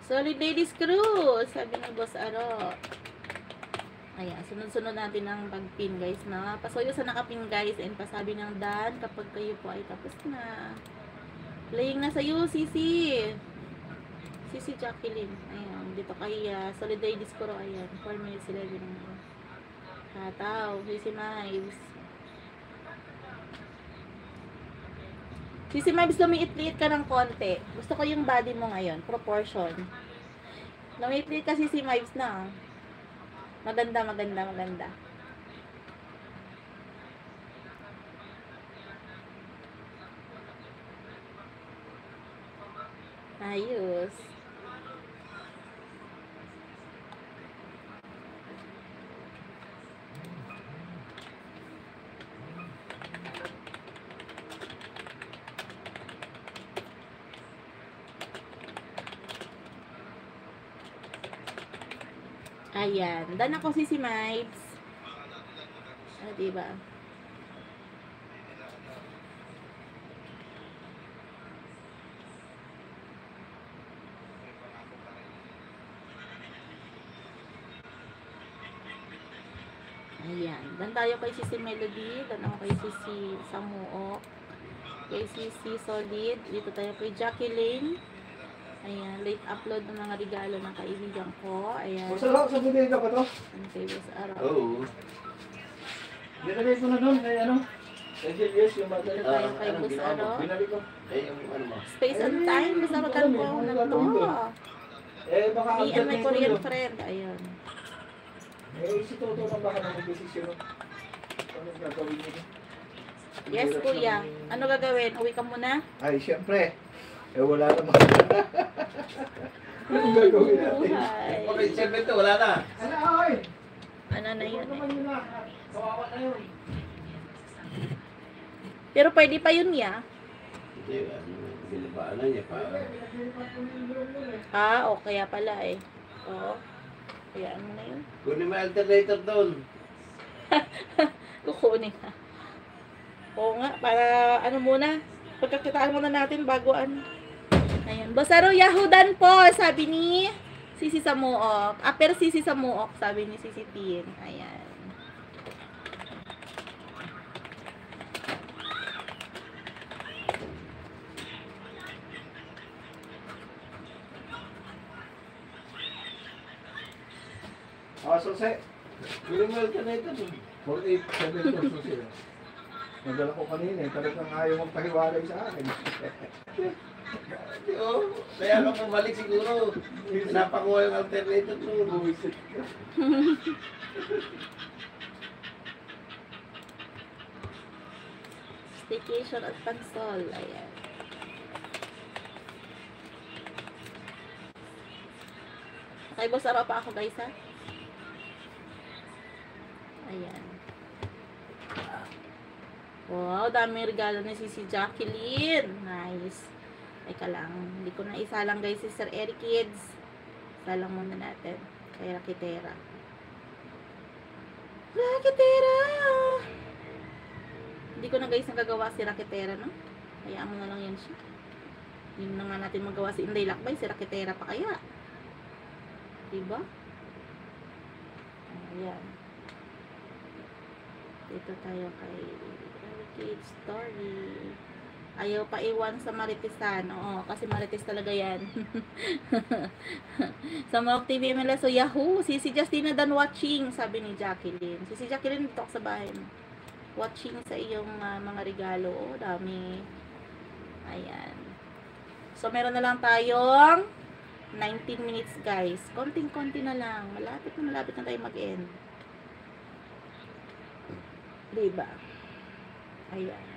Solid ladies crew, sabi ng Boss Aro. Ayan, sunod-sunod natin ang pag-pin guys na. Pasuyo sa nakapin guys and pasabi ng Dan kapag kayo po ay tapos na. Playing na sa'yo, Sisi. Sisi Jacqueline. Ayan, dito kay Solid ladies crew. Ayan, 4 minutes 11. Hataw, Sisi Mives. Sisi Mives, lumiit-liit ka ng konti. Gusto ko yung body mo ngayon, proportion. Lumiit-liit ka, Sisi Mives na. Maganda, maganda, maganda. Ayos. Ayan. Dan ako si Mives. Diba? Ayan. Dan tayo kay Sisi Melody. Dan ako kay Sisi Samuok. Kay Sisi Solid. Dito tayo kay Jacqueline. Ayan, late upload ng mga regalo ng kaibigan ko. Ayan. Masarap sa bodega pa to? Ang Boss Aro. Oo. Binalik ko na doon, kay ano? Yes, yung bata. Dito tayo kay Boss Aro. Binalik ko. yung ano mo? Space and time. Basta magkano na to. Baka Me and my Korean friend. Ayan. Si Toto na baka mag-desisyon. Ano gagawin niyo? Yes, kuya. Ano gagawin? Uwi ka muna? Ay, siyempre. Wala naman. Ano gagawin natin? Buhay. Okay, siyempre ito, wala na. Ano, oy? Ano na yun Ano eh. naman yun na? Kawawa na yun. Pero pwede pa yun ya. Hindi, binabaan na niya pa. O kaya pala eh. Oo. Kaya ano na yun. Kunin mo alternator doon. Kukunin na. Oo nga, para ano muna. Pagkakitaan muna natin bago ano. Ayan. Boss Aro, Yahudan po, sabi ni Sisi Samuok. Pero Sisi Samuok, sabi ni Sisi Tin. Ayan. Susi. Kunin mo alternator doon. 48, 7 susi. Nagdala ko kanina eh. Talagang ayaw magpahiwalay sa akin. Oo, kaya ka pumalik siguro. Pinapakuha yung alternator doon. Buwisit ka. Staycation at Pansol. Ayan. Okay, Boss Aro pa ako guys ha. Ayan. Wow, daming regalo ni si Jacqueline. Nice. Teka lang, hindi ko na isa lang guys si Sir Eric Kids. Isa lang muna natin. Kay Rakitera. Rakitera! Hindi ko na guys nagagawa si Rakitera, no? Hayaan mo na lang yan siya. Hindi na nga natin magawa si Inday Lakbay. Si Rakitera pa kaya. Diba? Ayan. Dito tayo kay Kids Story. Ayaw pa iwan sa Maritisan. Oo, kasi Marites talaga yan. Sa Maok TV MLS, so Yahoo! Si Justina done watching, sabi ni Jacqueline. Si Jacqueline dito sa bahay. Watching sa iyong mga regalo. Oh, dami. Ayan. So, meron na lang tayong 19 minutes, guys. Konting-konti na lang. Malapit na tayo mag-end. Diba? Ayan.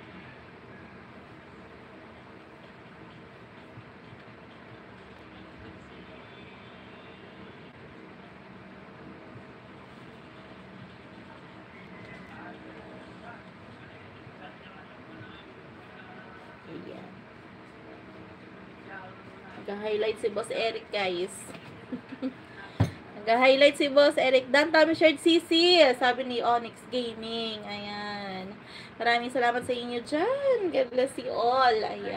Ayan. Nag-highlight si Boss Eric, guys. Nag-highlight si Boss Eric. Dan Tommy Shirt CC, sabi ni Onyx Gaming. Ayan. Maraming salamat sa inyo dyan. God bless you all. Ayan.